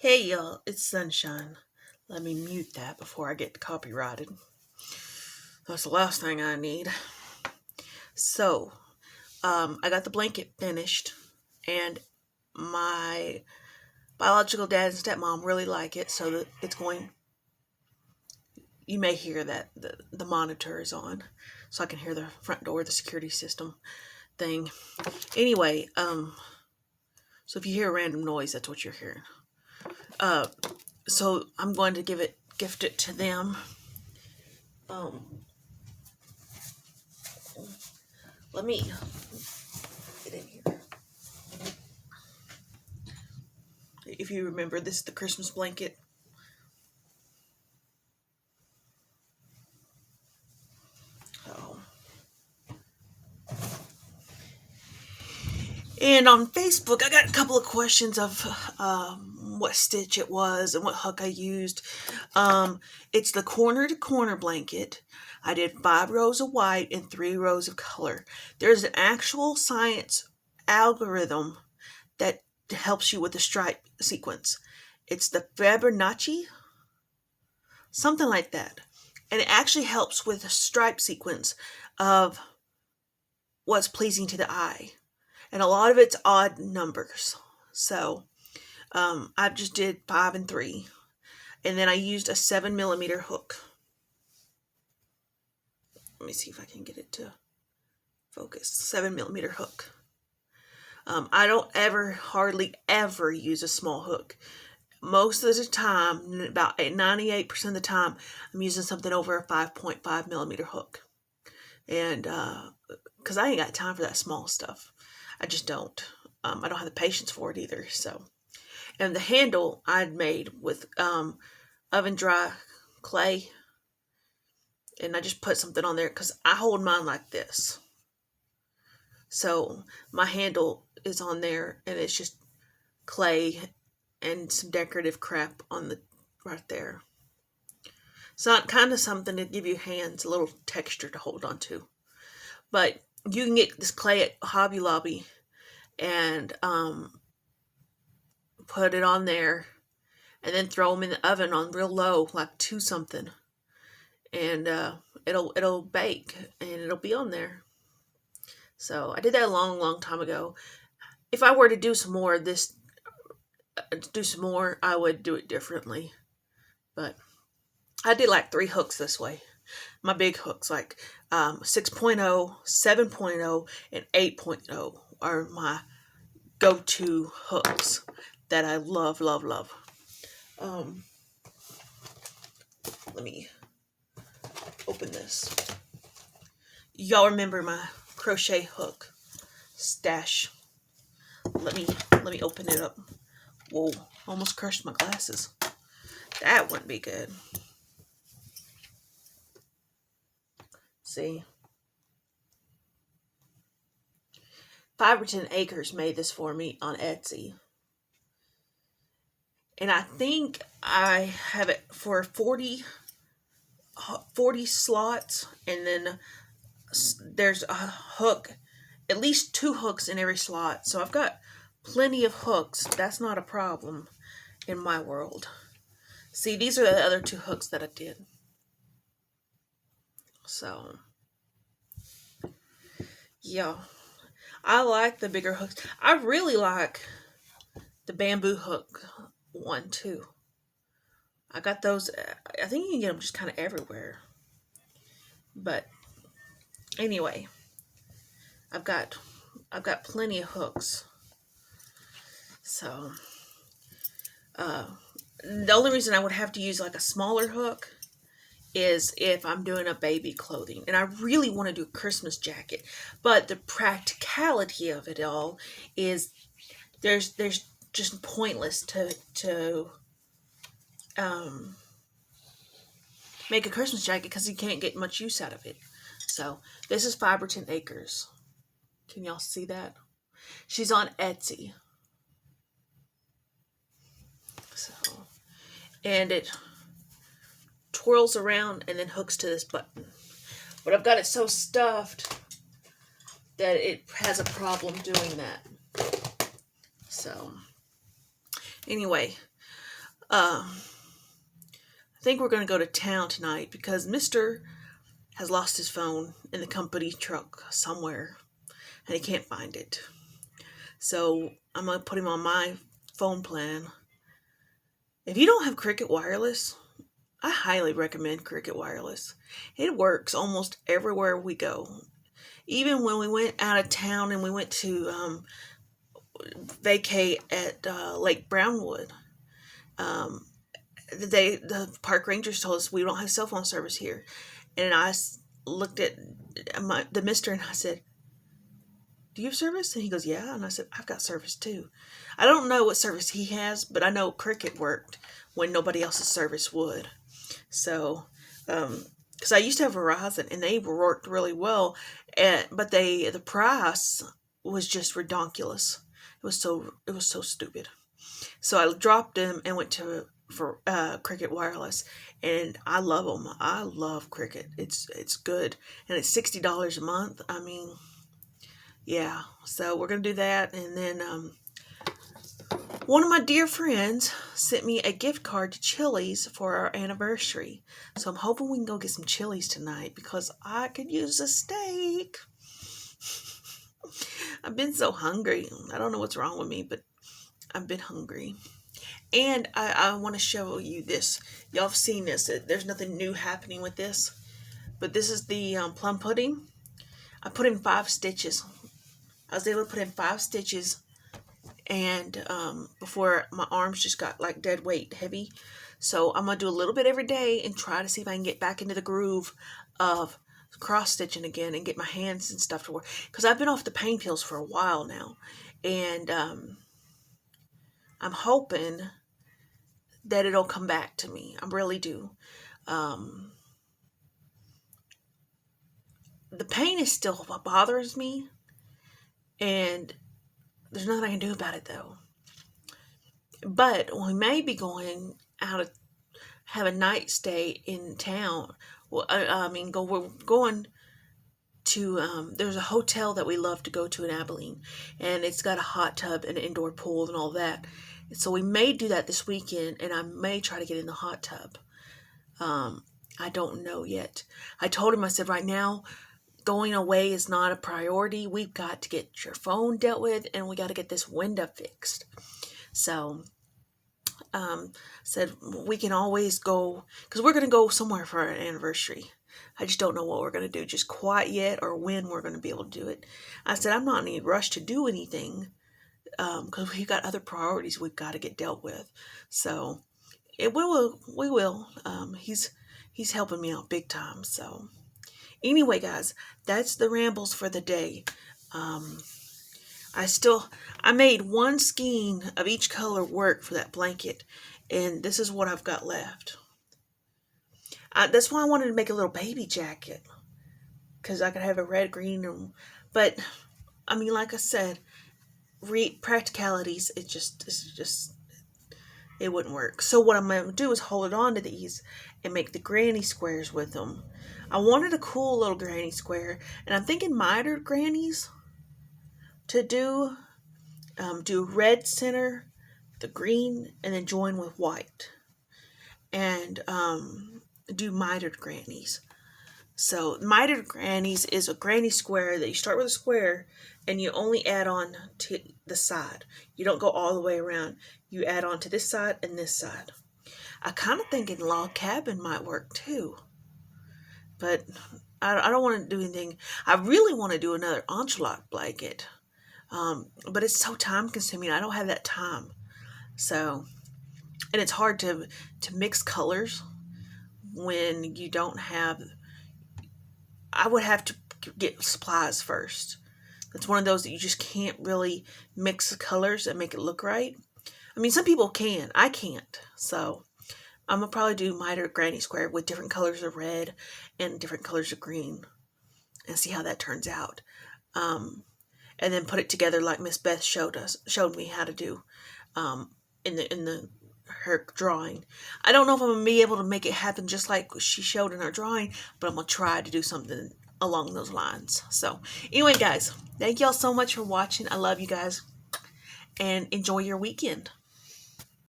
Hey y'all, it's Sunshine. Let me mute that before I get copyrighted. That's the last thing I need. So, I got the blanket finished, and my biological dad and stepmom really like it, so that it's going. You may hear that the monitor is on, so I can hear the front door, the security system thing. Anyway, so if you hear a random noise, that's what you're hearing. So I'm going to gift it to them. Let me get in here. If you remember, this is the Christmas blanket. Oh. And on Facebook, I got a couple of questions of what stitch it was and what hook I used. It's the corner to corner blanket. I did 5 rows of white and 3 rows of color. There's an actual science algorithm that helps you with the stripe sequence. It's the Fibonacci, something like that. And it actually helps with the stripe sequence of what's pleasing to the eye. And a lot of it's odd numbers. So I just did 5 and 3. And then I used a 7mm hook. Let me see if I can get it to focus. 7mm hook. I don't hardly ever use a small hook. Most of the time, about 98% of the time, I'm using something over a 5.5mm hook. And because I ain't got time for that small stuff. I just don't. I don't have the patience for it either. So, and the handle I'd made with oven dry clay, and I just put something on there because I hold mine like this. So my handle is on there, and it's just clay and some decorative crap on the right there. So kind of something to give your hands a little texture to hold on to. But you can get this clay at Hobby Lobby and put it on there and then throw them in the oven on real low, like 2 something. And it'll bake and it'll be on there. So I did that a long time ago. If I were to do some more of this, I would do it differently. But I did like 3 hooks this way. My big hooks, like 6.0, 7.0, and 8.0 are my go-to hooks that I love. Let me open this. Y'all remember my crochet hook stash? Let me open it up. Whoa, almost crushed my glasses. That wouldn't be good. See, 5 or 10 Acres made this for me on Etsy. And I think I have it for 40 slots, and then there's a hook, at least 2 hooks in every slot. So I've got plenty of hooks. That's not a problem in my world. See, these are the other 2 hooks that I did. So, yeah. I like the bigger hooks. I really like the bamboo hook one too. I got those. I think you can get them just kind of everywhere. But anyway, I've got plenty of hooks. So the only reason I would have to use like a smaller hook is if I'm doing a baby clothing, and I really want to do a Christmas jacket. But the practicality of it all is there's just pointless to make a Christmas jacket because you can't get much use out of it. So this is 5 or 10 Acres. Can y'all see that? She's on Etsy. So, and it twirls around and then hooks to this button. But I've got it so stuffed that it has a problem doing that. So, anyway, I think we're going to go to town tonight because Mr. has lost his phone in the company truck somewhere and he can't find it. So I'm going to put him on my phone plan. If you don't have Cricket Wireless, I highly recommend Cricket Wireless. It works almost everywhere we go. Even when we went out of town and we went to vacay at Lake Brownwood, the park rangers told us we don't have cell phone service here. And I looked at the mister and I said, "Do you have service?" And he goes, "Yeah." And I said, "I've got service too." I don't know what service he has, but I know Cricket worked when nobody else's service would. So, because I used to have Verizon and they worked really well, but the price was just ridiculous. It was so stupid. So I dropped them and went for Cricket Wireless, and I love them. I love Cricket. It's good, and it's $60 a month. I mean, yeah. So we're gonna do that, and then one of my dear friends sent me a gift card to Chili's for our anniversary. So I'm hoping we can go get some Chili's tonight because I could use a steak. I've been so hungry. I don't know what's wrong with me, but I've been hungry. And I want to show you this. Y'all have seen this. There's nothing new happening with this. But this is the plum pudding. I put in 5 stitches. I was able to put in 5 stitches. And before my arms just got like dead weight heavy. So I'm going to do a little bit every day and try to see if I can get back into the groove of cross stitching again and get my hands and stuff to work. Because I've been off the pain pills for a while now. And I'm hoping that it'll come back to me. I really do. The pain is still what bothers me. And there's nothing I can do about it, though. But we may be going out to have a night stay in town. Well, we're going to, there's a hotel that we love to go to in Abilene. And it's got a hot tub and an indoor pool and all that. And so we may do that this weekend, and I may try to get in the hot tub. I don't know yet. I told him, I said, right now, going away is not a priority. We've got to get your phone dealt with, and we got to get this window fixed. So, said we can always go, because we're going to go somewhere for our anniversary. I just don't know what we're going to do just quite yet or when we're going to be able to do it. I said, I'm not in any rush to do anything because we've got other priorities we've got to get dealt with. So, we will. He's helping me out big time, so... Anyway, guys, that's the rambles for the day. I made one skein of each color work for that blanket, and this is what I've got left. That's why I wanted to make a little baby jacket, because I could have a red, green, but I mean, like I said, practicalities. It wouldn't work. So what I'm going to do is hold it on to these and make the granny squares with them. I wanted a cool little granny square, and I'm thinking mitered grannies to do red center, the green, and then join with white, and do mitered grannies. So mitered grannies is a granny square that you start with a square and you only add on to the side. You don't go all the way around. You add on to this side and this side. I kind of think a log cabin might work too. But I don't want to do anything. I really want to do another enchilada blanket. But it's so time consuming. I don't have that time. So, and it's hard to mix colors when you don't have... I would have to get supplies first. It's one of those that you just can't really mix the colors and make it look right. I mean, some people can. I can't. So I'm going to probably do mitered granny square with different colors of red and different colors of green and see how that turns out. And then put it together like Miss Beth showed me how to do in her drawing. I don't know if I'm going to be able to make it happen just like she showed in her drawing, but I'm going to try to do something along those lines. So anyway, guys, thank y'all so much for watching. I love you guys, and enjoy your weekend.